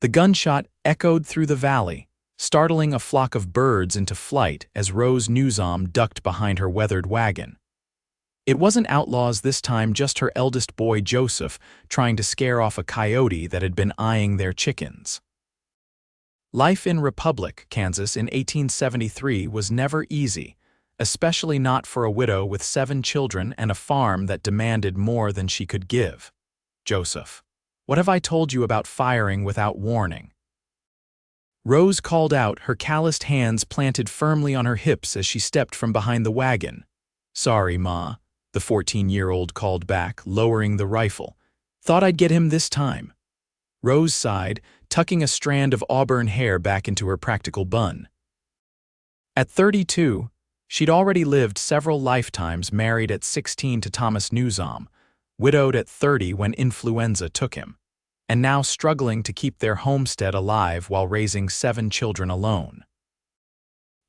The gunshot echoed through the valley, startling a flock of birds into flight as Rose Newsom ducked behind her weathered wagon. It wasn't outlaws this time, just her eldest boy Joseph trying to scare off a coyote that had been eyeing their chickens. Life in Republic, Kansas in 1873 was never easy, especially not for a widow with 7 children and a farm that demanded more than she could give. Joseph, what have I told you about firing without warning? Rose called out, her calloused hands planted firmly on her hips as she stepped from behind the wagon. Sorry, Ma, the 14-year-old called back, lowering the rifle. Thought I'd get him this time. Rose sighed, tucking a strand of auburn hair back into her practical bun. At 32, she'd already lived several lifetimes, married at 16 to Thomas Newsom, widowed at 30 when influenza took him, and now struggling to keep their homestead alive while raising 7 children alone.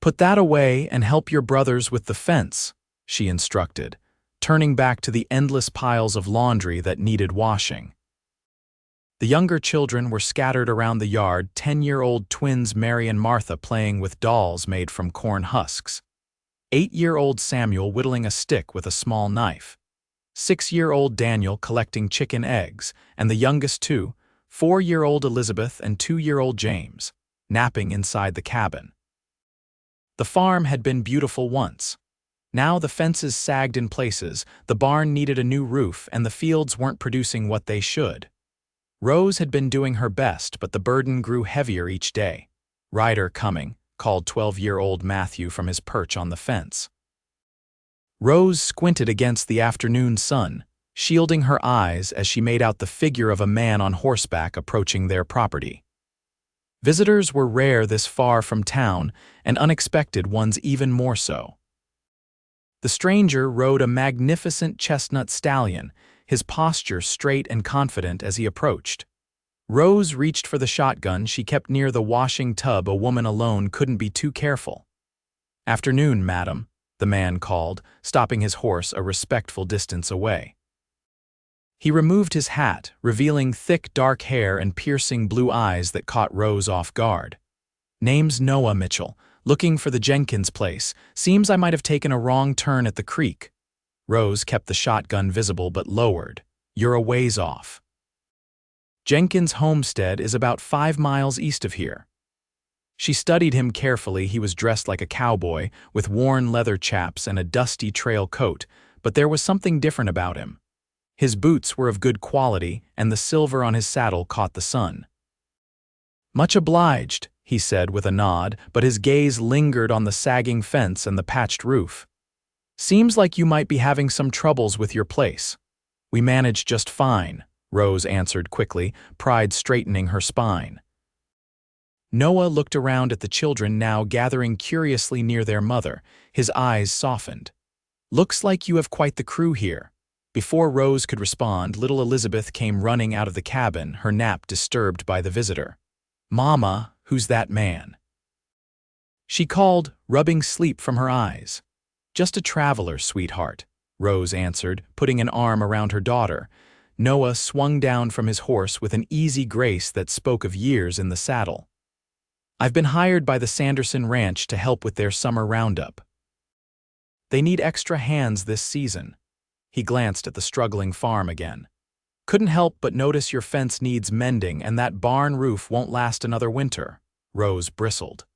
Put that away and help your brothers with the fence, she instructed, turning back to the endless piles of laundry that needed washing. The younger children were scattered around the yard, 10-year-old twins Mary and Martha playing with dolls made from corn husks, 8-year-old Samuel whittling a stick with a small knife, 6-year-old Daniel collecting chicken eggs, and the youngest two, 4-year-old Elizabeth and 2-year-old James, napping inside the cabin. The farm had been beautiful once. Now the fences sagged in places, the barn needed a new roof, and the fields weren't producing what they should. Rose had been doing her best, but the burden grew heavier each day. "Ryder coming," called 12-year-old Matthew from his perch on the fence. Rose squinted against the afternoon sun, shielding her eyes as she made out the figure of a man on horseback approaching their property. Visitors were rare this far from town, and unexpected ones even more so. The stranger rode a magnificent chestnut stallion, his posture straight and confident as he approached. Rose reached for the shotgun she kept near the washing tub. A woman alone couldn't be too careful. "Afternoon, madam," the man called, stopping his horse a respectful distance away. He removed his hat, revealing thick dark hair and piercing blue eyes that caught Rose off guard. "Name's Noah Mitchell, looking for the Jenkins place. Seems I might have taken a wrong turn at the creek." Rose kept the shotgun visible but lowered. "You're a ways off. Jenkins' homestead is about 5 miles east of here." She studied him carefully. He was dressed like a cowboy, with worn leather chaps and a dusty trail coat, but there was something different about him. His boots were of good quality, and the silver on his saddle caught the sun. "Much obliged," he said with a nod, but his gaze lingered on the sagging fence and the patched roof. "Seems like you might be having some troubles with your place." "We manage just fine," Rose answered quickly, pride straightening her spine. Noah looked around at the children now gathering curiously near their mother. His eyes softened. "Looks like you have quite the crew here." Before Rose could respond, little Elizabeth came running out of the cabin, her nap disturbed by the visitor. "Mama, who's that man?" she called, rubbing sleep from her eyes. "Just a traveler, sweetheart," Rose answered, putting an arm around her daughter. Noah swung down from his horse with an easy grace that spoke of years in the saddle. "I've been hired by the Sanderson Ranch to help with their summer roundup. They need extra hands this season." He glanced at the struggling farm again. "Couldn't help but notice your fence needs mending and that barn roof won't last another winter." Rose bristled.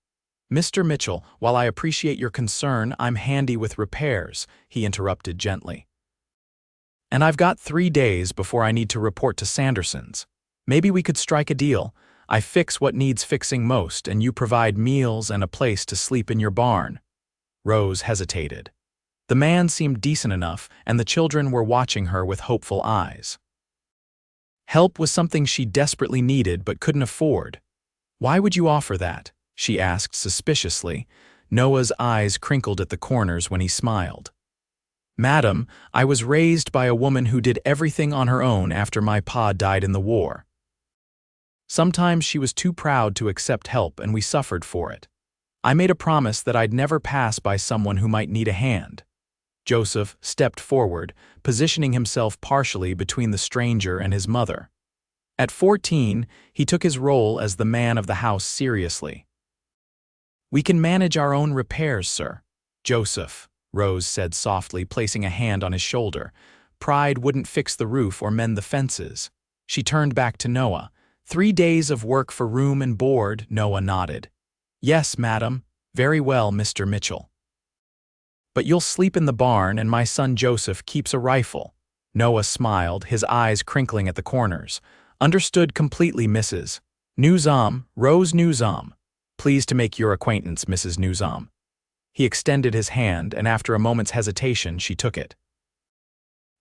"Mr. Mitchell, while I appreciate your concern, I'm handy with repairs," he interrupted gently. "And I've got 3 days before I need to report to Sanderson's. Maybe we could strike a deal. I fix what needs fixing most, and you provide meals and a place to sleep in your barn." Rose hesitated. The man seemed decent enough, and the children were watching her with hopeful eyes. Help was something she desperately needed but couldn't afford. "Why would you offer that?" she asked suspiciously. Noah's eyes crinkled at the corners when he smiled. "Madam, I was raised by a woman who did everything on her own after my pa died in the war. Sometimes she was too proud to accept help, and we suffered for it. I made a promise that I'd never pass by someone who might need a hand." Joseph stepped forward, positioning himself partially between the stranger and his mother. At 14, he took his role as the man of the house seriously. "We can manage our own repairs, sir." "Joseph," Rose said softly, placing a hand on his shoulder. "Pride wouldn't fix the roof or mend the fences." She turned back to Noah. "3 days of work for room and board," Noah nodded. "Yes, madam. Very well, Mr. Mitchell." "But you'll sleep in the barn and my son Joseph keeps a rifle." Noah smiled, his eyes crinkling at the corners. "Understood completely, Mrs. Newsom, Rose Newsom. Pleased to make your acquaintance, Mrs. Newsom." He extended his hand, and after a moment's hesitation, she took it.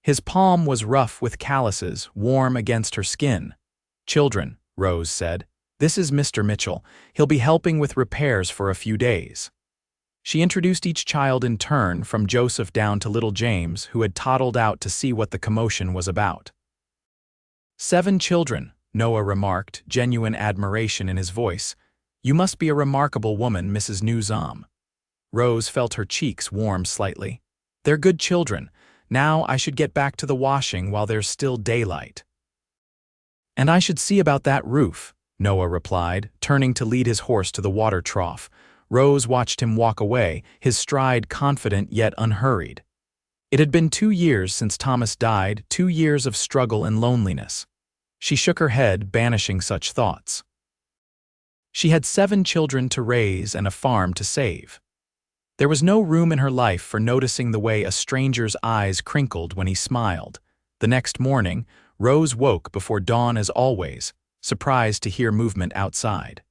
His palm was rough with calluses, warm against her skin. "Children," Rose said, "this is Mr. Mitchell. He'll be helping with repairs for a few days." She introduced each child in turn, from Joseph down to little James, who had toddled out to see what the commotion was about. "7 children," Noah remarked, genuine admiration in his voice. "You must be a remarkable woman, Mrs. Newsom." Rose felt her cheeks warm slightly. "They're good children. Now I should get back to the washing while there's still daylight." "And I should see about that roof," Noah replied, turning to lead his horse to the water trough. Rose watched him walk away, his stride confident yet unhurried. It had been 2 years since Thomas died, 2 years of struggle and loneliness. She shook her head, banishing such thoughts. She had 7 children to raise and a farm to save. There was no room in her life for noticing the way a stranger's eyes crinkled when he smiled. The next morning, Rose woke before dawn as always, surprised to hear movement outside.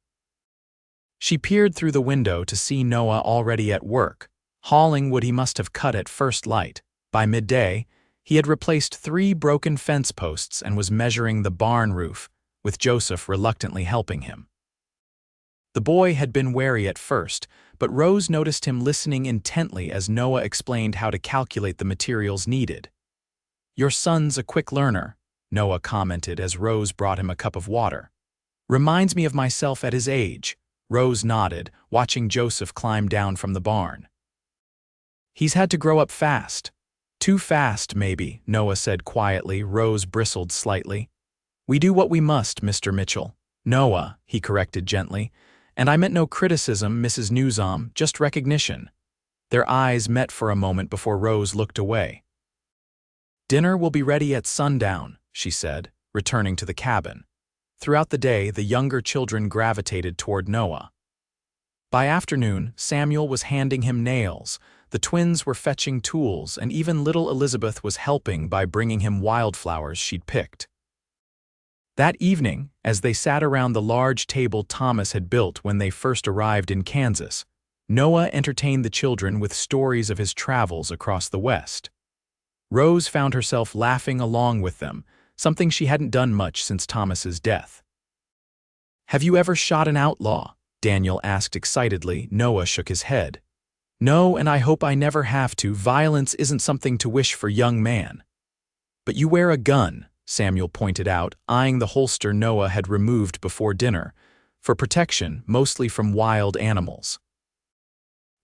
She peered through the window to see Noah already at work. Hauling wood he must have cut at first light. By midday, he had replaced 3 broken fence posts and was measuring the barn roof, with Joseph reluctantly helping him. The boy had been wary at first, but Rose noticed him listening intently as Noah explained how to calculate the materials needed. "Your son's a quick learner," Noah commented as Rose brought him a cup of water. "Reminds me of myself at his age." Rose nodded, watching Joseph climb down from the barn. "He's had to grow up fast." "Too fast, maybe," Noah said quietly. Rose bristled slightly. "We do what we must, Mr. Mitchell." "Noah," he corrected gently. "And I meant no criticism, Mrs. Newsom, just recognition." Their eyes met for a moment before Rose looked away. "Dinner will be ready at sundown," she said, returning to the cabin. Throughout the day, the younger children gravitated toward Noah. By afternoon, Samuel was handing him nails, the twins were fetching tools, and even little Elizabeth was helping by bringing him wildflowers she'd picked. That evening, as they sat around the large table Thomas had built when they first arrived in Kansas, Noah entertained the children with stories of his travels across the West. Rose found herself laughing along with them, something she hadn't done much since Thomas's death. "Have you ever shot an outlaw?" Daniel asked excitedly. Noah shook his head. "No, and I hope I never have to. Violence isn't something to wish for, young man." "But you wear a gun," Samuel pointed out, eyeing the holster Noah had removed before dinner, for protection, mostly from wild animals.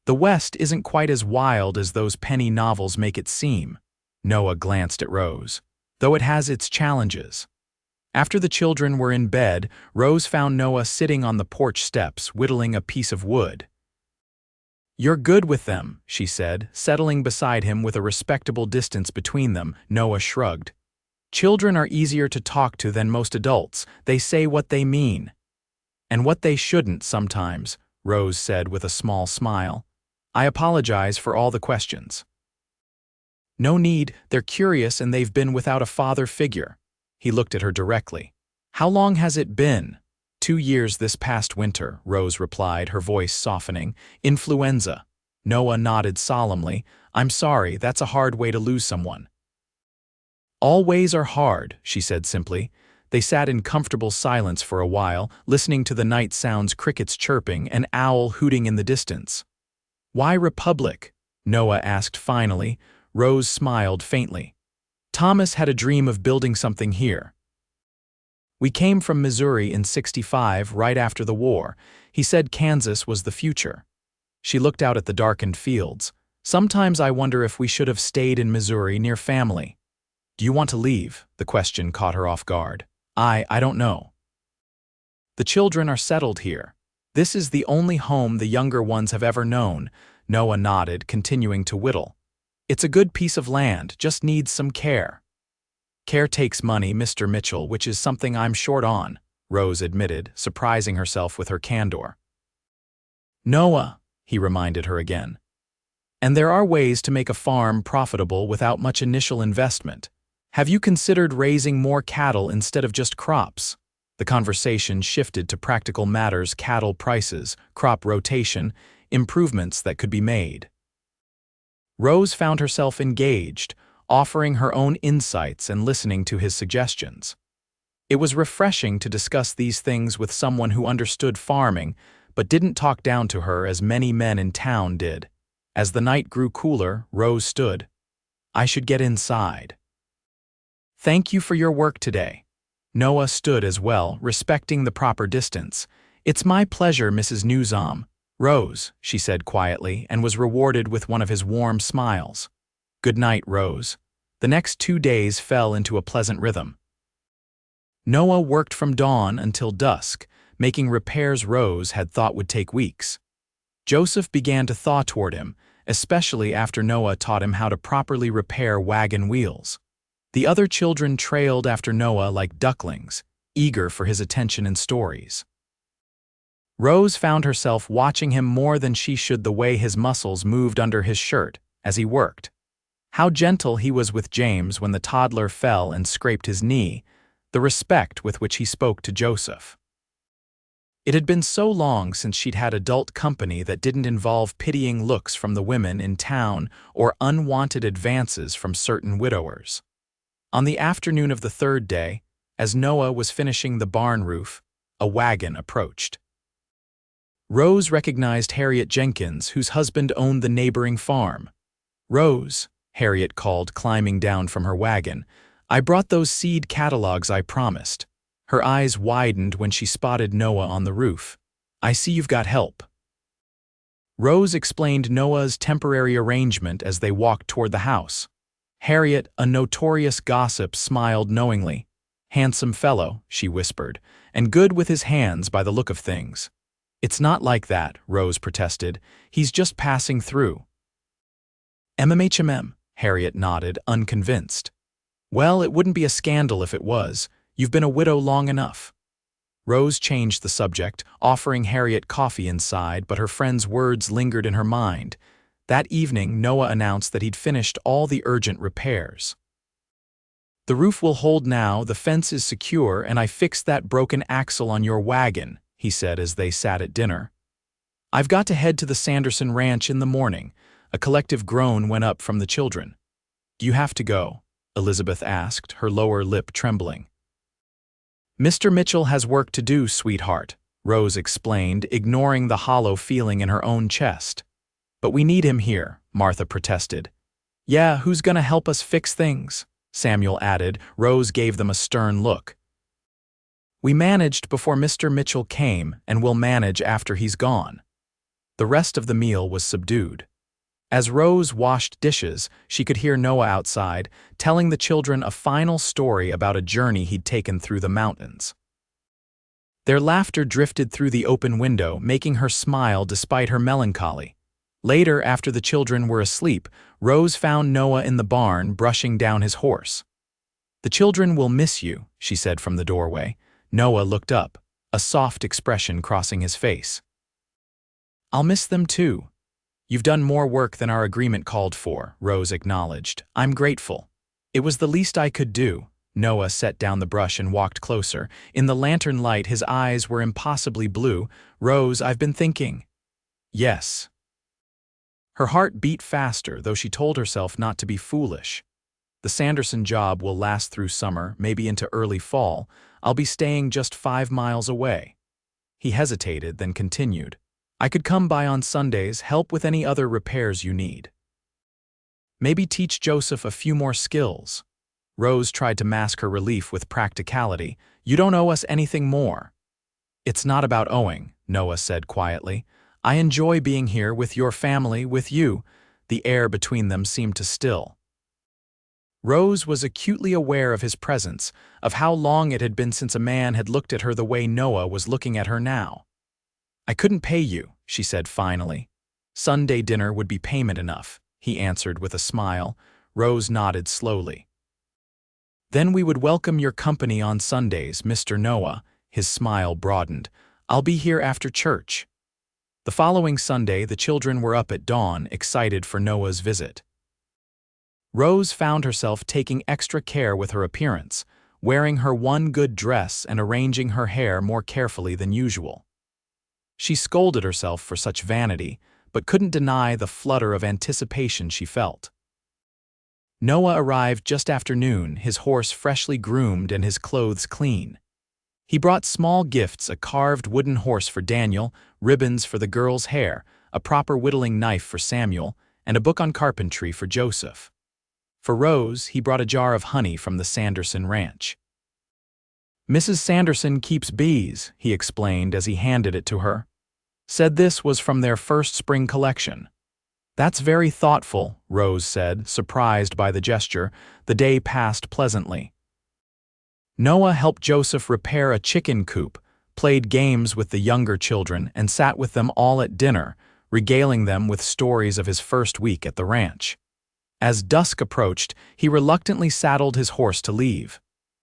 "The West isn't quite as wild as those penny novels make it seem." Noah glanced at Rose. "Though it has its challenges." After the children were in bed, Rose found Noah sitting on the porch steps, whittling a piece of wood. "You're good with them," she said, settling beside him with a respectable distance between them. Noah shrugged. "Children are easier to talk to than most adults. They say what they mean." "And what they shouldn't sometimes," Rose said with a small smile. "I apologize for all the questions." "No need, they're curious and they've been without a father figure." He looked at her directly. "How long has it been?" 2 years this past winter," Rose replied, her voice softening. "Influenza." Noah nodded solemnly. "I'm sorry, that's a hard way to lose someone." "All ways are hard," she said simply. They sat in comfortable silence for a while, listening to the night sounds, crickets chirping, an owl hooting in the distance. "Why Republic?" Noah asked finally. Rose smiled faintly. "Thomas had a dream of building something here. We came from Missouri in '65, right after the war. He said Kansas was the future." She looked out at the darkened fields. "Sometimes I wonder if we should have stayed in Missouri near family." "Do you want to leave?" The question caught her off guard. I don't know. The children are settled here. This is the only home the younger ones have ever known, Noah nodded, continuing to whittle. It's a good piece of land, just needs some care. Care takes money, Mr. Mitchell, which is something I'm short on, Rose admitted, surprising herself with her candor. Noah, he reminded her again. And there are ways to make a farm profitable without much initial investment. Have you considered raising more cattle instead of just crops? The conversation shifted to practical matters: cattle prices, crop rotation, improvements that could be made. Rose found herself engaged, offering her own insights and listening to his suggestions. It was refreshing to discuss these things with someone who understood farming, but didn't talk down to her as many men in town did. As the night grew cooler, Rose stood. I should get inside. Thank you for your work today. Noah stood as well, respecting the proper distance. It's my pleasure, Mrs. Newsom. Rose, she said quietly, and was rewarded with one of his warm smiles. Good night, Rose. The next 2 days fell into a pleasant rhythm. Noah worked from dawn until dusk, making repairs Rose had thought would take weeks. Joseph began to thaw toward him, especially after Noah taught him how to properly repair wagon wheels. The other children trailed after Noah like ducklings, eager for his attention and stories. Rose found herself watching him more than she should, the way his muscles moved under his shirt as he worked. How gentle he was with James when the toddler fell and scraped his knee, the respect with which he spoke to Joseph. It had been so long since she'd had adult company that didn't involve pitying looks from the women in town or unwanted advances from certain widowers. On the afternoon of the third day, as Noah was finishing the barn roof, a wagon approached. Rose recognized Harriet Jenkins, whose husband owned the neighboring farm. Rose, Harriet called, climbing down from her wagon, I brought those seed catalogs I promised. Her eyes widened when she spotted Noah on the roof. I see you've got help. Rose explained Noah's temporary arrangement as they walked toward the house. Harriet, a notorious gossip, smiled knowingly. Handsome fellow, she whispered, and good with his hands by the look of things. It's not like that, Rose protested. He's just passing through. MMHMM, Harriet nodded, unconvinced. Well, it wouldn't be a scandal if it was. You've been a widow long enough. Rose changed the subject, offering Harriet coffee inside, but her friend's words lingered in her mind. That evening, Noah announced that he'd finished all the urgent repairs. The roof will hold now, the fence is secure, and I fixed that broken axle on your wagon, he said as they sat at dinner. I've got to head to the Sanderson ranch in the morning. A collective groan went up from the children. Do you have to go? Elizabeth asked, her lower lip trembling. Mr. Mitchell has work to do, sweetheart, Rose explained, ignoring the hollow feeling in her own chest. But we need him here, Martha protested. Yeah, who's gonna help us fix things? Samuel added. Rose gave them a stern look. We managed before Mr. Mitchell came, and we'll manage after he's gone. The rest of the meal was subdued. As Rose washed dishes, she could hear Noah outside, telling the children a final story about a journey he'd taken through the mountains. Their laughter drifted through the open window, making her smile despite her melancholy. Later, after the children were asleep, Rose found Noah in the barn, brushing down his horse. The children will miss you, she said from the doorway. Noah looked up, a soft expression crossing his face. I'll miss them too. You've done more work than our agreement called for, Rose acknowledged. I'm grateful. It was the least I could do. Noah set down the brush and walked closer. In the lantern light, his eyes were impossibly blue. Rose, I've been thinking. Yes. Her heart beat faster, though she told herself not to be foolish. The Sanderson job will last through summer, maybe into early fall. I'll be staying just 5 miles away. He hesitated, then continued. I could come by on Sundays, help with any other repairs you need. Maybe teach Joseph a few more skills. Rose tried to mask her relief with practicality. You don't owe us anything more. It's not about owing, Noah said quietly. I enjoy being here with your family, with you. The air between them seemed to still. Rose was acutely aware of his presence, of how long it had been since a man had looked at her the way Noah was looking at her now. "I couldn't pay you," she said finally. "Sunday dinner would be payment enough," he answered with a smile. Rose nodded slowly. "Then we would welcome your company on Sundays, Mr. Noah." His smile broadened. "I'll be here after church." The following Sunday, the children were up at dawn, excited for Noah's visit. Rose found herself taking extra care with her appearance, wearing her one good dress and arranging her hair more carefully than usual. She scolded herself for such vanity, but couldn't deny the flutter of anticipation she felt. Noah arrived just after noon, his horse freshly groomed and his clothes clean. He brought small gifts: a carved wooden horse for Daniel, ribbons for the girl's hair, a proper whittling knife for Samuel, and a book on carpentry for Joseph. For Rose, he brought a jar of honey from the Sanderson ranch. "Mrs. Sanderson keeps bees," he explained as he handed it to her. "Said this was from their first spring collection." "That's very thoughtful," Rose said, surprised by the gesture. The day passed pleasantly. Noah helped Joseph repair a chicken coop, played games with the younger children, and sat with them all at dinner, regaling them with stories of his first week at the ranch. As dusk approached, he reluctantly saddled his horse to leave.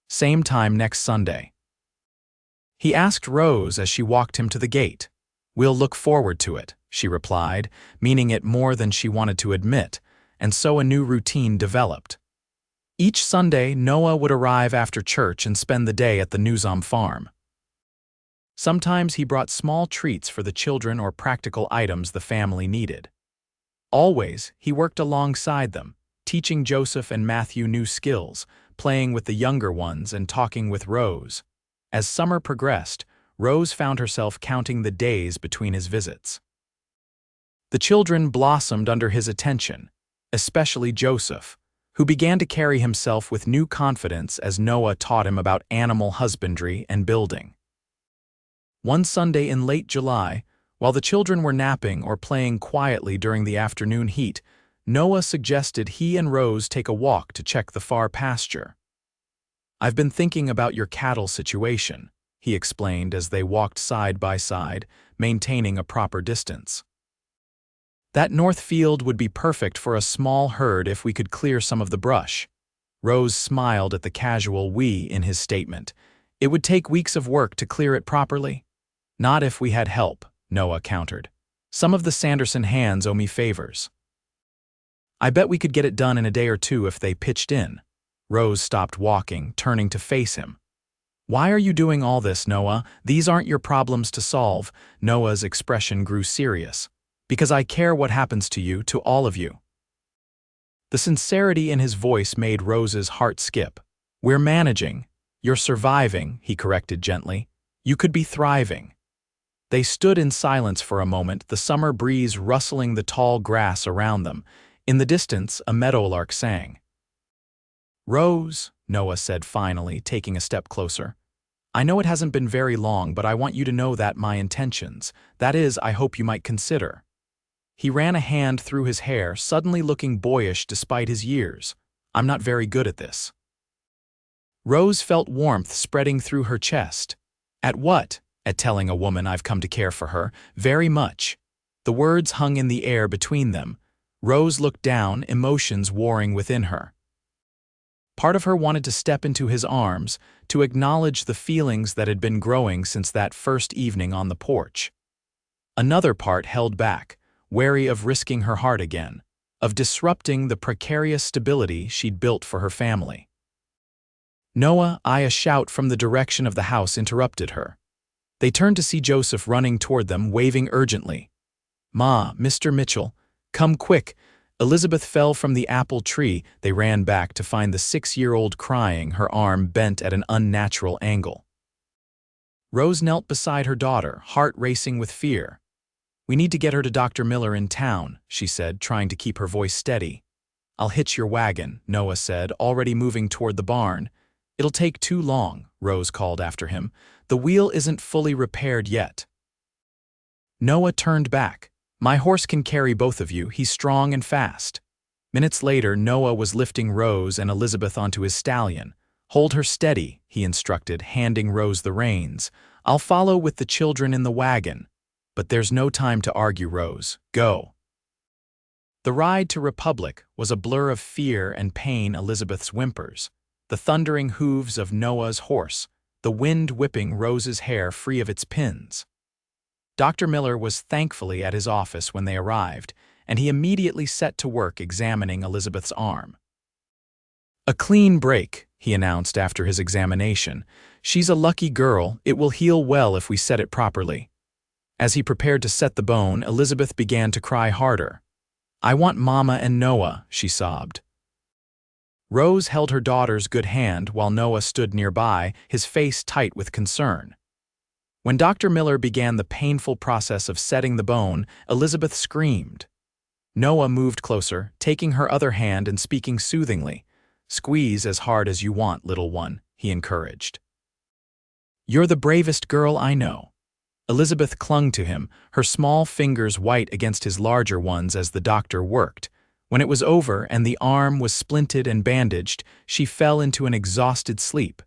Same time next Sunday. He asked Rose as she walked him to the gate. "We'll look forward to it," she replied, meaning it more than she wanted to admit, and so a new routine developed. Each Sunday, Noah would arrive after church and spend the day at the Newsom farm. Sometimes he brought small treats for the children or practical items the family needed. Always, he worked alongside them, teaching Joseph and Matthew new skills, playing with the younger ones and talking with Rose. As summer progressed, Rose found herself counting the days between his visits. The children blossomed under his attention, especially Joseph, who began to carry himself with new confidence as Noah taught him about animal husbandry and building. One Sunday in late July, while the children were napping or playing quietly during the afternoon heat, Noah suggested he and Rose take a walk to check the far pasture. "I've been thinking about your cattle situation," he explained as they walked side by side, maintaining a proper distance. "That north field would be perfect for a small herd if we could clear some of the brush." Rose smiled at the casual "we" in his statement. "It would take weeks of work to clear it properly." "Not if we had help," Noah countered. "Some of the Sanderson hands owe me favors." "I bet we could get it done in a day or two if they pitched in." Rose stopped walking, turning to face him. "Why are you doing all this, Noah? These aren't your problems to solve." Noah's expression grew serious. "Because I care what happens to you, to all of you." The sincerity in his voice made Rose's heart skip. "We're managing. You're surviving," he corrected gently. "You could be thriving." They stood in silence for a moment, the summer breeze rustling the tall grass around them. In the distance, a meadowlark sang. "Rose," Noah said finally, taking a step closer. "I know it hasn't been very long, but I want you to know that my intentions, that is, I hope you might consider." He ran a hand through his hair, suddenly looking boyish despite his years. "I'm not very good at this." Rose felt warmth spreading through her chest. "At what?" "At telling a woman I've come to care for her. Very much." The words hung in the air between them. Rose looked down, emotions warring within her. Part of her wanted to step into his arms, to acknowledge the feelings that had been growing since that first evening on the porch. Another part held back, wary of risking her heart again, of disrupting the precarious stability she'd built for her family. "Noah," a shout from the direction of the house interrupted her. They turned to see Joseph running toward them, waving urgently. "Ma, Mr. Mitchell, come quick." Elizabeth fell from the apple tree. They ran back to find the 6-year-old crying, her arm bent at an unnatural angle. Rose knelt beside her daughter, heart racing with fear. "We need to get her to Dr. Miller in town," she said, trying to keep her voice steady. "I'll hitch your wagon," Noah said, already moving toward the barn. "It'll take too long," Rose called after him. "The wheel isn't fully repaired yet." Noah turned back. "My horse can carry both of you. He's strong and fast." Minutes later, Noah was lifting Rose and Elizabeth onto his stallion. "Hold her steady," he instructed, handing Rose the reins. "I'll follow with the children in the wagon." "But there's no time to argue, Rose. Go." The ride to Republic was a blur of fear and pain. Elizabeth's whimpers, the thundering hooves of Noah's horse, the wind whipping Rose's hair free of its pins. Dr. Miller was thankfully at his office when they arrived, and he immediately set to work examining Elizabeth's arm. "A clean break," he announced after his examination. "She's a lucky girl. It will heal well if we set it properly." As he prepared to set the bone, Elizabeth began to cry harder. "I want Mama and Noah," she sobbed. Rose held her daughter's good hand while Noah stood nearby, his face tight with concern. When Dr. Miller began the painful process of setting the bone, Elizabeth screamed. Noah moved closer, taking her other hand and speaking soothingly. "Squeeze as hard as you want, little one," he encouraged. "You're the bravest girl I know." Elizabeth clung to him, her small fingers white against his larger ones as the doctor worked. When it was over and the arm was splinted and bandaged, she fell into an exhausted sleep.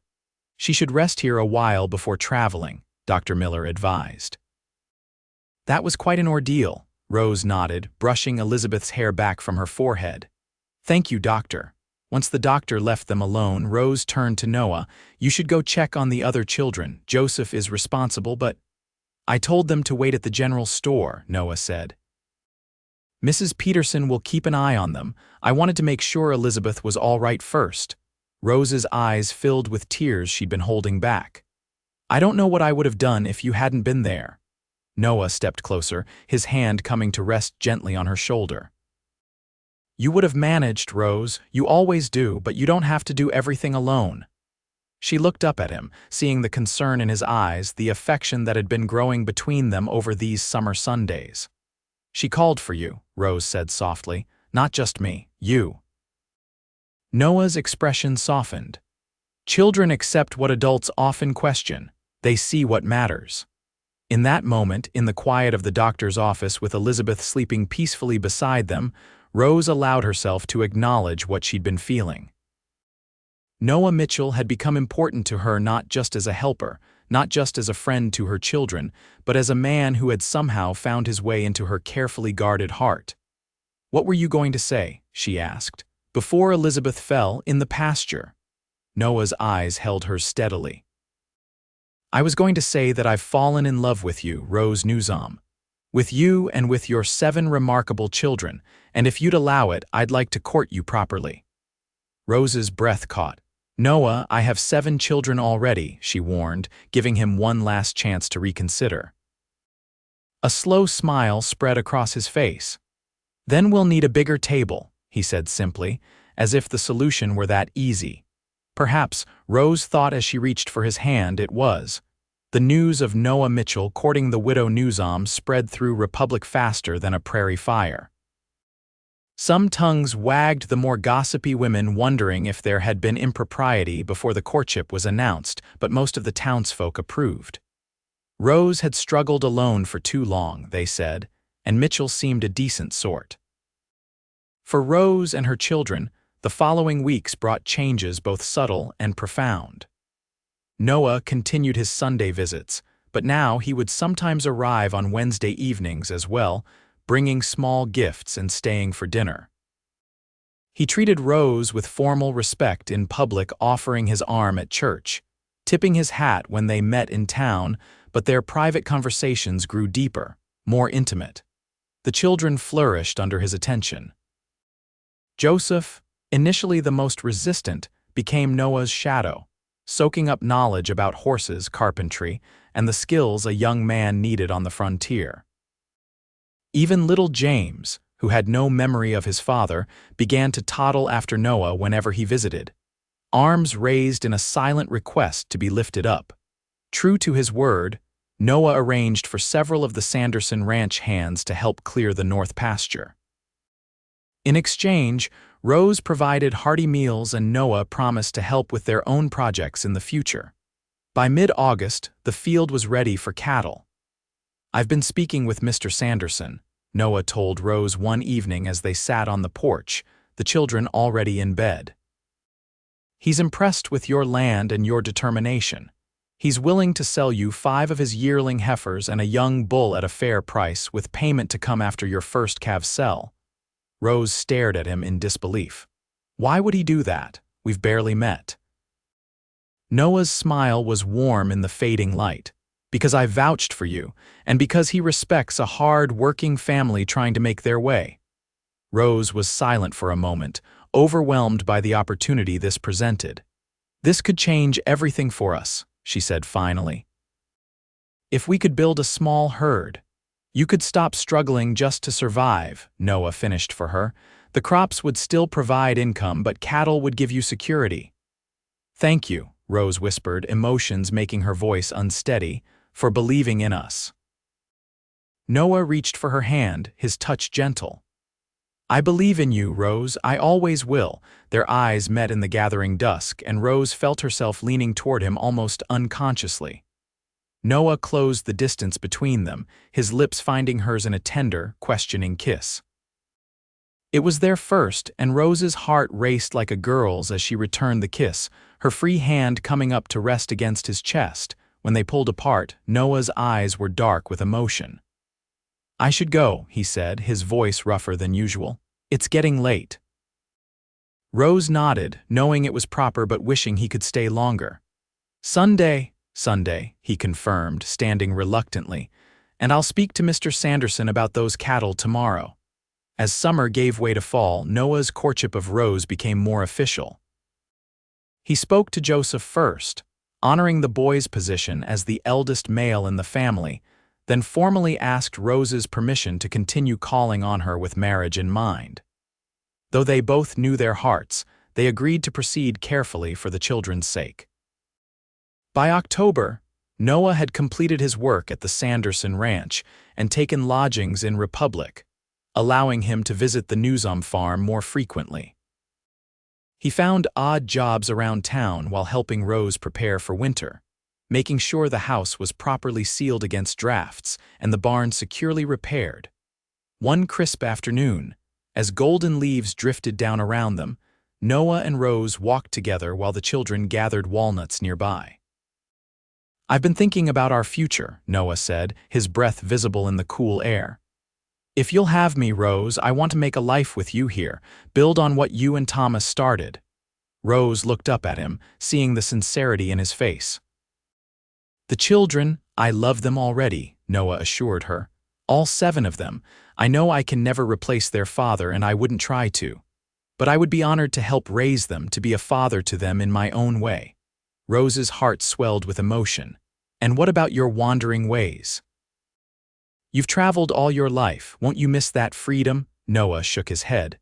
She should rest here a while before traveling, Dr. Miller advised. "That was quite an ordeal," Rose nodded, brushing Elizabeth's hair back from her forehead. "Thank you, doctor." Once the doctor left them alone, Rose turned to Noah. "You should go check on the other children. Joseph is responsible, but—" "I told them to wait at the general store," Noah said. "Mrs. Peterson will keep an eye on them. I wanted to make sure Elizabeth was all right first." Rose's eyes filled with tears she'd been holding back. "I don't know what I would have done if you hadn't been there." Noah stepped closer, his hand coming to rest gently on her shoulder. "You would have managed, Rose. You always do, but you don't have to do everything alone." She looked up at him, seeing the concern in his eyes, the affection that had been growing between them over these summer Sundays. "She called for you," Rose said softly. "Not just me, you." Noah's expression softened. Children accept what adults often question. They see what matters. In that moment, in the quiet of the doctor's office with Elizabeth sleeping peacefully beside them, Rose allowed herself to acknowledge what she'd been feeling. Noah Mitchell had become important to her not just as a helper, not just as a friend to her children, but as a man who had somehow found his way into her carefully guarded heart. "What were you going to say?" she asked. "Before Elizabeth fell in the pasture." Noah's eyes held hers steadily. "I was going to say that I've fallen in love with you, Rose Newsom. With you and with your 7 remarkable children, and if you'd allow it, I'd like to court you properly." Rose's breath caught. "Noah, I have 7 children already," she warned, giving him one last chance to reconsider. A slow smile spread across his face. "Then we'll need a bigger table," he said simply, as if the solution were that easy. Perhaps, Rose thought as she reached for his hand, it was. The news of Noah Mitchell courting the widow Newsom spread through Republic faster than a prairie fire. Some tongues wagged, the more gossipy women wondering if there had been impropriety before the courtship was announced, but most of the townsfolk approved. Rose had struggled alone for too long, they said, and Mitchell seemed a decent sort. For Rose and her children, the following weeks brought changes both subtle and profound. Noah continued his Sunday visits, but now he would sometimes arrive on Wednesday evenings as well, bringing small gifts and staying for dinner. He treated Rose with formal respect in public, offering his arm at church, tipping his hat when they met in town, but their private conversations grew deeper, more intimate. The children flourished under his attention. Joseph, initially the most resistant, became Noah's shadow, soaking up knowledge about horses, carpentry, and the skills a young man needed on the frontier. Even little James, who had no memory of his father, began to toddle after Noah whenever he visited, arms raised in a silent request to be lifted up. True to his word, Noah arranged for several of the Sanderson ranch hands to help clear the north pasture. In exchange, Rose provided hearty meals and Noah promised to help with their own projects in the future. By mid-August, the field was ready for cattle. "I've been speaking with Mr. Sanderson," Noah told Rose one evening as they sat on the porch, the children already in bed. He's impressed with your land and your determination. He's willing to sell you 5 of his yearling heifers and a young bull at a fair price, with payment to come after your first calf sell. Rose stared at him in disbelief. Why would he do that? We've barely met. Noah's smile was warm in the fading light. Because I vouched for you, and because he respects a hard-working family trying to make their way. Rose was silent for a moment, overwhelmed by the opportunity this presented. This could change everything for us, she said finally. If we could build a small herd, you could stop struggling just to survive, Noah finished for her. The crops would still provide income, but cattle would give you security. Thank you, Rose whispered, emotions making her voice unsteady, for believing in us. Noah reached for her hand, his touch gentle. I believe in you, Rose, I always will. Their eyes met in the gathering dusk, and Rose felt herself leaning toward him almost unconsciously. Noah closed the distance between them, his lips finding hers in a tender, questioning kiss. It was their first, and Rose's heart raced like a girl's as she returned the kiss, her free hand coming up to rest against his chest. When they pulled apart, Noah's eyes were dark with emotion. I should go, he said, his voice rougher than usual. It's getting late. Rose nodded, knowing it was proper but wishing he could stay longer. Sunday, he confirmed, standing reluctantly, and I'll speak to Mr. Sanderson about those cattle tomorrow. As summer gave way to fall, Noah's courtship of Rose became more official. He spoke to Joseph first, honoring the boy's position as the eldest male in the family, then formally asked Rose's permission to continue calling on her with marriage in mind. Though they both knew their hearts, they agreed to proceed carefully for the children's sake. By October, Noah had completed his work at the Sanderson Ranch and taken lodgings in Republic, allowing him to visit the Newsom farm more frequently. He found odd jobs around town while helping Rose prepare for winter, making sure the house was properly sealed against drafts and the barn securely repaired. One crisp afternoon, as golden leaves drifted down around them, Noah and Rose walked together while the children gathered walnuts nearby. I've been thinking about our future, Noah said, his breath visible in the cool air. If you'll have me, Rose, I want to make a life with you here, build on what you and Thomas started. Rose looked up at him, seeing the sincerity in his face. The children, I love them already, Noah assured her. All 7 of them. I know I can never replace their father, and I wouldn't try to. But I would be honored to help raise them, to be a father to them in my own way. Rose's heart swelled with emotion. And what about your wandering ways? You've traveled all your life, won't you miss that freedom? Noah shook his head.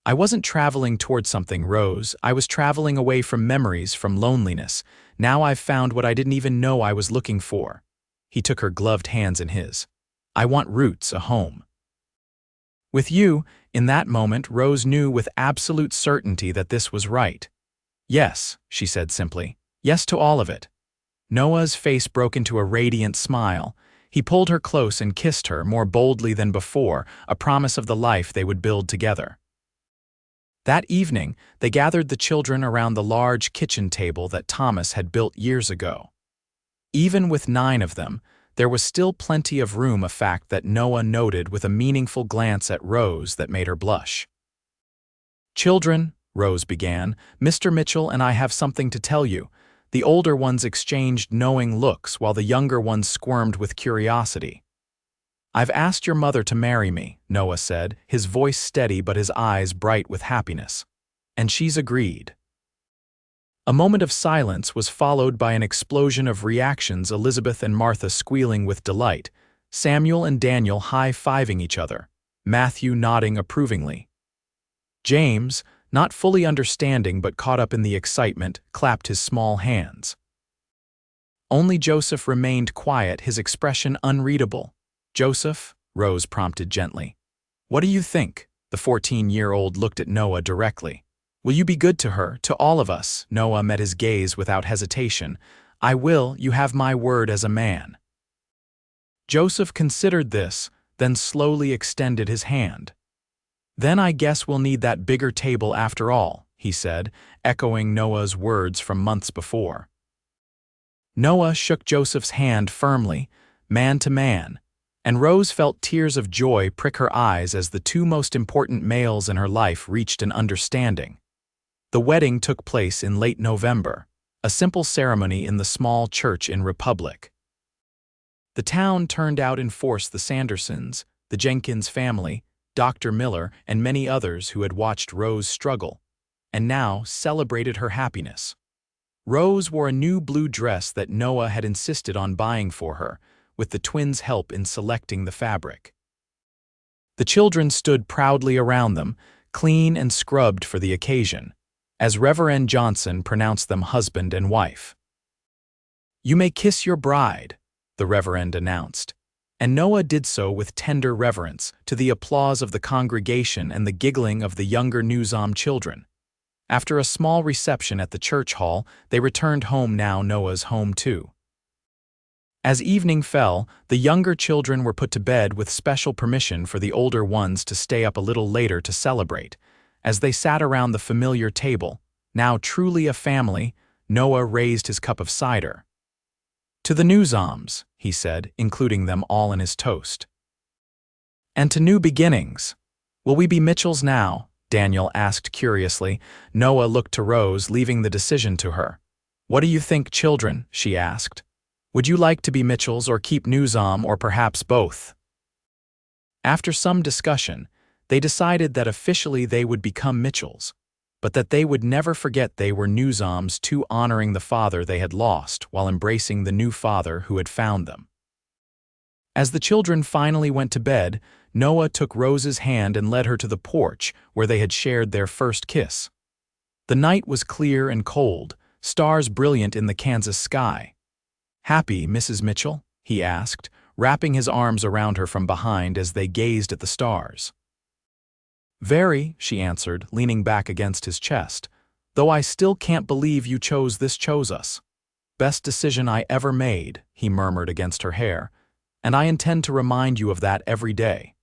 I wasn't traveling toward something, Rose. I was traveling away from memories, from loneliness. Now I've found what I didn't even know I was looking for. He took her gloved hands in his. I want roots, a home. With you, in that moment, Rose knew with absolute certainty that this was right. Yes, she said simply. Yes to all of it. Noah's face broke into a radiant smile. He pulled her close and kissed her more boldly than before, a promise of the life they would build together. That evening, they gathered the children around the large kitchen table that Thomas had built years ago. Even with 9 of them, there was still plenty of room, a fact that Noah noted with a meaningful glance at Rose that made her blush. Children, Rose began, Mr. Mitchell and I have something to tell you. The older ones exchanged knowing looks while the younger ones squirmed with curiosity. I've asked your mother to marry me, Noah said, his voice steady but his eyes bright with happiness. And she's agreed. A moment of silence was followed by an explosion of reactions, Elizabeth and Martha squealing with delight, Samuel and Daniel high-fiving each other, Matthew nodding approvingly. James, not fully understanding but caught up in the excitement, clapped his small hands. Only Joseph remained quiet, his expression unreadable. Joseph, Rose prompted gently. What do you think? The 14-year-old looked at Noah directly. Will you be good to her, to all of us? Noah met his gaze without hesitation. I will, you have my word as a man. Joseph considered this, then slowly extended his hand. "Then I guess we'll need that bigger table after all," he said, echoing Noah's words from months before. Noah shook Joseph's hand firmly, man to man, and Rose felt tears of joy prick her eyes as the two most important males in her life reached an understanding. The wedding took place in late November, a simple ceremony in the small church in Republic. The town turned out in force: the Sandersons, the Jenkins family, Dr. Miller, and many others who had watched Rose struggle, and now celebrated her happiness. Rose wore a new blue dress that Noah had insisted on buying for her, with the twins' help in selecting the fabric. The children stood proudly around them, clean and scrubbed for the occasion, as Reverend Johnson pronounced them husband and wife. "You may kiss your bride," the Reverend announced, and Noah did so with tender reverence, to the applause of the congregation and the giggling of the younger Newsom children. After a small reception at the church hall, they returned home, now Noah's home too. As evening fell, the younger children were put to bed with special permission for the older ones to stay up a little later to celebrate. As they sat around the familiar table, now truly a family, Noah raised his cup of cider. "To the Newsoms," he said, including them all in his toast. "And to new beginnings. Will we be Mitchells now?" Daniel asked curiously. Noah looked to Rose, leaving the decision to her. "What do you think, children?" she asked. "Would you like to be Mitchells or keep Newsom, or perhaps both?" After some discussion, they decided that officially they would become Mitchells, but that they would never forget they were Newsoms, too, honoring the father they had lost while embracing the new father who had found them. As the children finally went to bed, Noah took Rose's hand and led her to the porch where they had shared their first kiss. The night was clear and cold, stars brilliant in the Kansas sky. "Happy, Mrs. Mitchell?" he asked, wrapping his arms around her from behind as they gazed at the stars. "Very," she answered, leaning back against his chest, "though I still can't believe you chose us. Best decision I ever made," he murmured against her hair, "and I intend to remind you of that every day."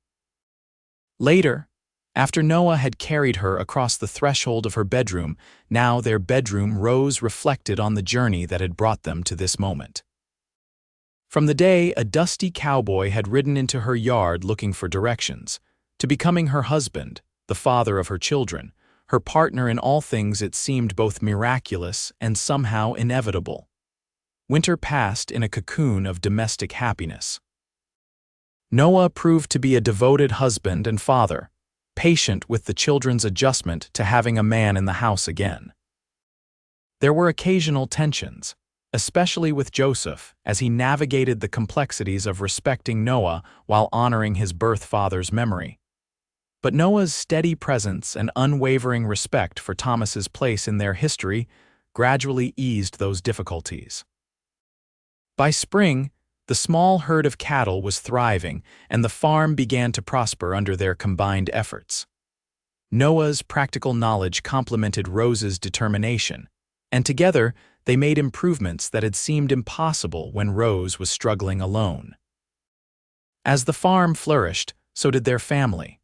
Later, after Noah had carried her across the threshold of her bedroom, now their bedroom, Rose reflected on the journey that had brought them to this moment. From the day a dusty cowboy had ridden into her yard looking for directions, to becoming her husband, the father of her children, her partner in all things, it seemed both miraculous and somehow inevitable. Winter passed in a cocoon of domestic happiness. Noah proved to be a devoted husband and father, patient with the children's adjustment to having a man in the house again. There were occasional tensions, especially with Joseph, as he navigated the complexities of respecting Noah while honoring his birth father's memory. But Noah's steady presence and unwavering respect for Thomas's place in their history gradually eased those difficulties. By spring, the small herd of cattle was thriving, and the farm began to prosper under their combined efforts. Noah's practical knowledge complemented Rose's determination, and together they made improvements that had seemed impossible when Rose was struggling alone. As the farm flourished, so did their family.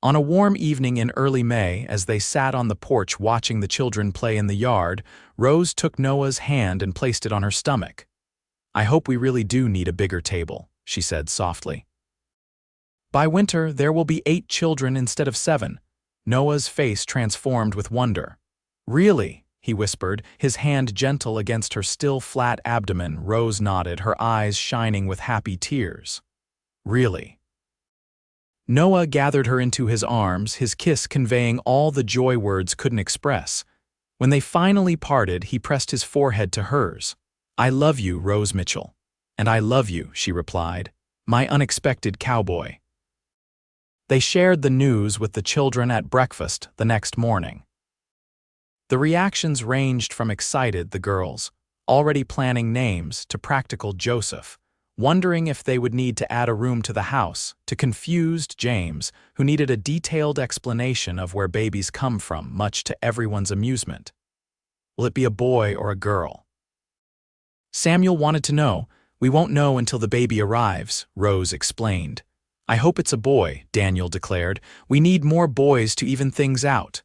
On a warm evening in early May, as they sat on the porch watching the children play in the yard, Rose took Noah's hand and placed it on her stomach. "I hope we really do need a bigger table," she said softly. "By winter, there will be 8 children instead of 7. Noah's face transformed with wonder. "Really?" he whispered, his hand gentle against her still flat abdomen. Rose nodded, her eyes shining with happy tears. "Really?" Noah gathered her into his arms, his kiss conveying all the joy words couldn't express. When they finally parted, he pressed his forehead to hers. "I love you, Rose Mitchell." "And I love you," she replied, "my unexpected cowboy." They shared the news with the children at breakfast the next morning. The reactions ranged from excited, the girls, already planning names, to practical Joseph, wondering if they would need to add a room to the house, to confused James, who needed a detailed explanation of where babies come from, much to everyone's amusement. "Will it be a boy or a girl?" Samuel wanted to know. "We won't know until the baby arrives," Rose explained. I hope it's a boy, Daniel declared. We need more boys to even things out.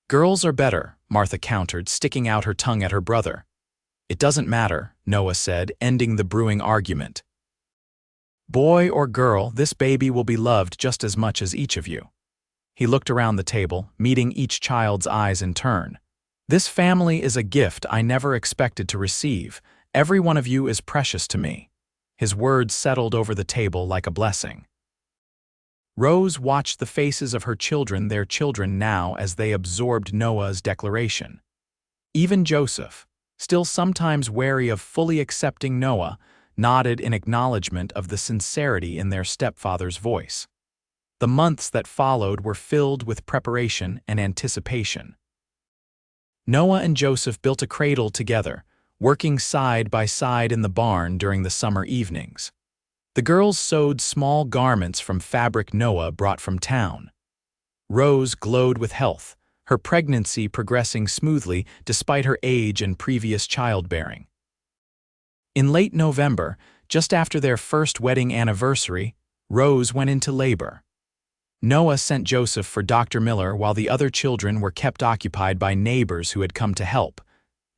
Girls are better, Martha countered, sticking out her tongue at her brother. It doesn't matter, Noah said, ending the brewing argument. Boy or girl, this baby will be loved just as much as each of you. He looked around the table, meeting each child's eyes in turn. This family is a gift I never expected to receive. Every one of you is precious to me. His words settled over the table like a blessing. Rose watched the faces of her children, their children now, as they absorbed Noah's declaration. Even Joseph, still sometimes wary of fully accepting Noah, nodded in acknowledgement of the sincerity in their stepfather's voice. The months that followed were filled with preparation and anticipation. Noah and Joseph built a cradle together, working side by side in the barn during the summer evenings. The girls sewed small garments from fabric Noah brought from town. Rose glowed with health, her pregnancy progressing smoothly despite her age and previous childbearing. In late November, just after their first wedding anniversary, Rose went into labor. Noah sent Joseph for Dr. Miller while the other children were kept occupied by neighbors who had come to help.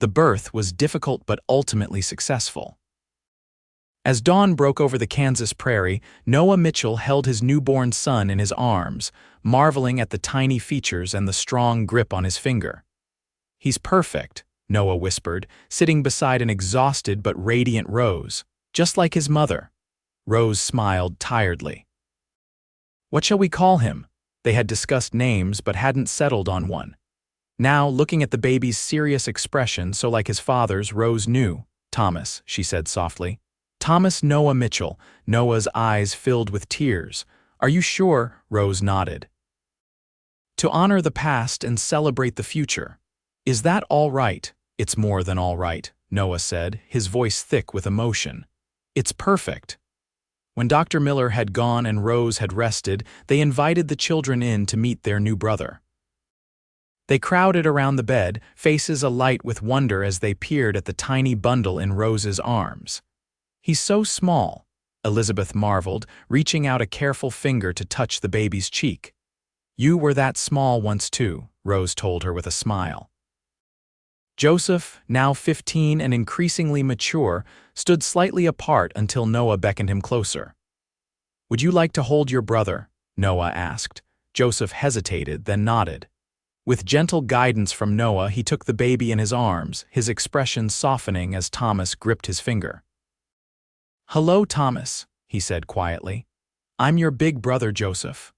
The birth was difficult but ultimately successful. As dawn broke over the Kansas prairie, Noah Mitchell held his newborn son in his arms, marveling at the tiny features and the strong grip on his finger. He's perfect, Noah whispered, sitting beside an exhausted but radiant Rose, just like his mother. Rose smiled tiredly. What shall we call him? They had discussed names but hadn't settled on one. Now, looking at the baby's serious expression so like his father's, Rose knew. Thomas, she said softly. Thomas Noah Mitchell. Noah's eyes filled with tears. Are you sure? Rose nodded. To honor the past and celebrate the future. Is that all right? It's more than all right, Noah said, his voice thick with emotion. It's perfect. When Dr. Miller had gone and Rose had rested, they invited the children in to meet their new brother. They crowded around the bed, faces alight with wonder as they peered at the tiny bundle in Rose's arms. He's so small, Elizabeth marveled, reaching out a careful finger to touch the baby's cheek. You were that small once too, Rose told her with a smile. Joseph, now 15 and increasingly mature, stood slightly apart until Noah beckoned him closer. Would you like to hold your brother? Noah asked. Joseph hesitated, then nodded. With gentle guidance from Noah, he took the baby in his arms, his expression softening as Thomas gripped his finger. Hello, Thomas, he said quietly. I'm your big brother, Joseph.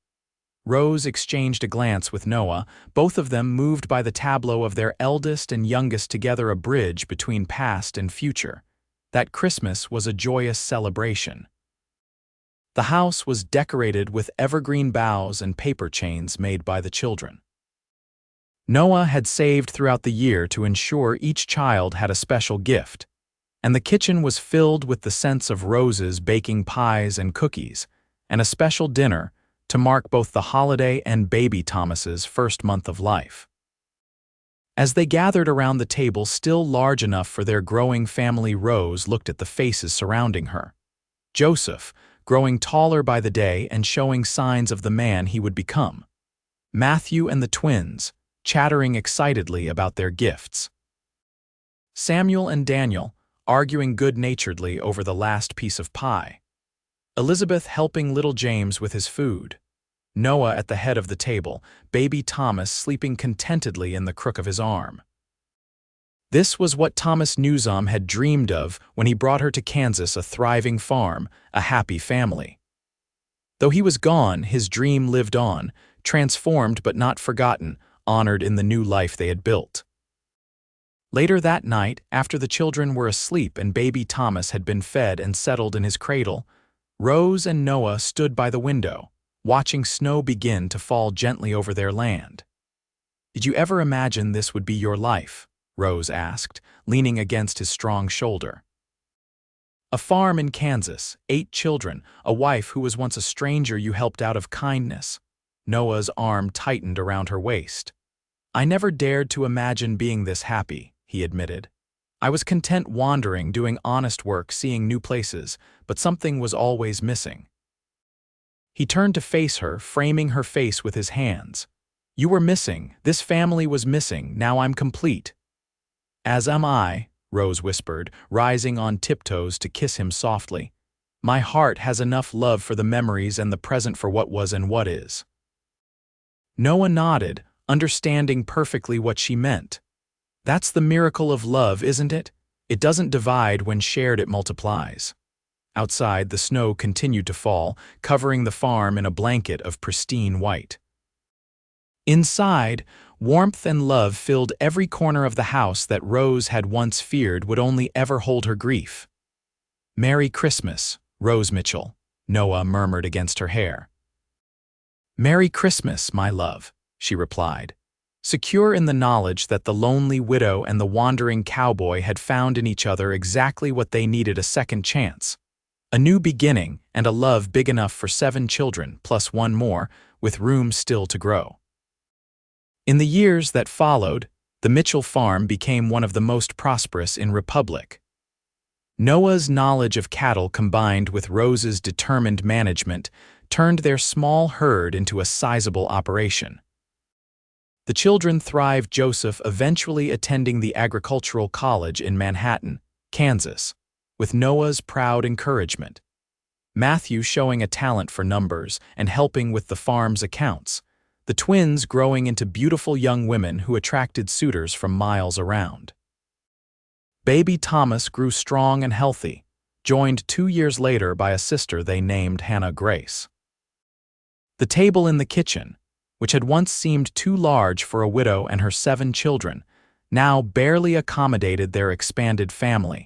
Rose exchanged a glance with Noah, both of them moved by the tableau of their eldest and youngest together, a bridge between past and future. That Christmas was a joyous celebration. The house was decorated with evergreen boughs and paper chains made by the children. Noah had saved throughout the year to ensure each child had a special gift, and the kitchen was filled with the scents of Rose's baking pies and cookies, and a special dinner to mark both the holiday and baby Thomas's first month of life. As they gathered around the table still large enough for their growing family, Rose looked at the faces surrounding her. Joseph, growing taller by the day and showing signs of the man he would become. Matthew and the twins, chattering excitedly about their gifts. Samuel and Daniel, arguing good-naturedly over the last piece of pie. Elizabeth helping little James with his food. Noah at the head of the table, baby Thomas sleeping contentedly in the crook of his arm. This was what Thomas Newsom had dreamed of when he brought her to Kansas, a thriving farm, a happy family. Though he was gone, his dream lived on, transformed but not forgotten, honored in the new life they had built. Later that night, after the children were asleep and baby Thomas had been fed and settled in his cradle, Rose and Noah stood by the window, watching snow begin to fall gently over their land. Did you ever imagine this would be your life? Rose asked, leaning against his strong shoulder. A farm in Kansas, 8 children, a wife who was once a stranger you helped out of kindness. Noah's arm tightened around her waist. I never dared to imagine being this happy, he admitted. I was content wandering, doing honest work, seeing new places, but something was always missing. He turned to face her, framing her face with his hands. "You were missing. This family was missing. Now I'm complete." "As am I," Rose whispered, rising on tiptoes to kiss him softly. "My heart has enough love for the memories and the present for what was and what is." Noah nodded, understanding perfectly what she meant. That's the miracle of love, isn't it? It doesn't divide; when shared it multiplies. Outside, the snow continued to fall, covering the farm in a blanket of pristine white. Inside, warmth and love filled every corner of the house that Rose had once feared would only ever hold her grief. "Merry Christmas, Rose Mitchell," Noah murmured against her hair. "Merry Christmas, my love," she replied, secure in the knowledge that the lonely widow and the wandering cowboy had found in each other exactly what they needed: a second chance. A new beginning, and a love big enough for 7 children, plus one more, with room still to grow. In the years that followed, the Mitchell farm became one of the most prosperous in Republic. Noah's knowledge of cattle combined with Rose's determined management turned their small herd into a sizable operation. The children thrived, Joseph eventually attending the agricultural college in Manhattan, Kansas, with Noah's proud encouragement. Matthew showing a talent for numbers and helping with the farm's accounts, the twins growing into beautiful young women who attracted suitors from miles around. Baby Thomas grew strong and healthy, joined 2 years later by a sister they named Hannah Grace. The table in the kitchen, which had once seemed too large for a widow and her 7 children, now barely accommodated their expanded family,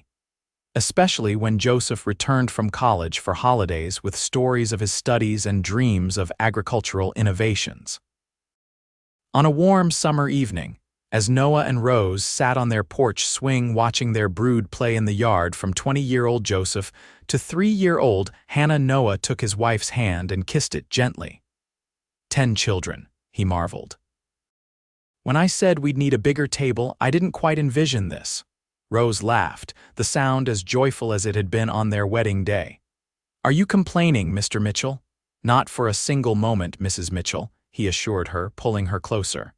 especially when Joseph returned from college for holidays with stories of his studies and dreams of agricultural innovations. On a warm summer evening, as Noah and Rose sat on their porch swing watching their brood play in the yard, from 20-year-old Joseph to 3-year-old Hannah, Noah took his wife's hand and kissed it gently. 10 children, he marveled. "When I said we'd need a bigger table, I didn't quite envision this." Rose laughed, the sound as joyful as it had been on their wedding day. "Are you complaining, Mr. Mitchell?" "Not for a single moment, Mrs. Mitchell," he assured her, pulling her closer.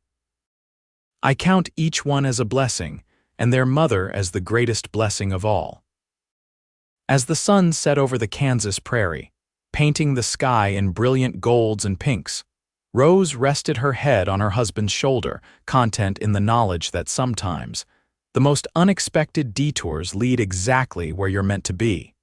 "I count each one as a blessing, and their mother as the greatest blessing of all." As the sun set over the Kansas prairie, painting the sky in brilliant golds and pinks, Rose rested her head on her husband's shoulder, content in the knowledge that sometimes the most unexpected detours lead exactly where you're meant to be.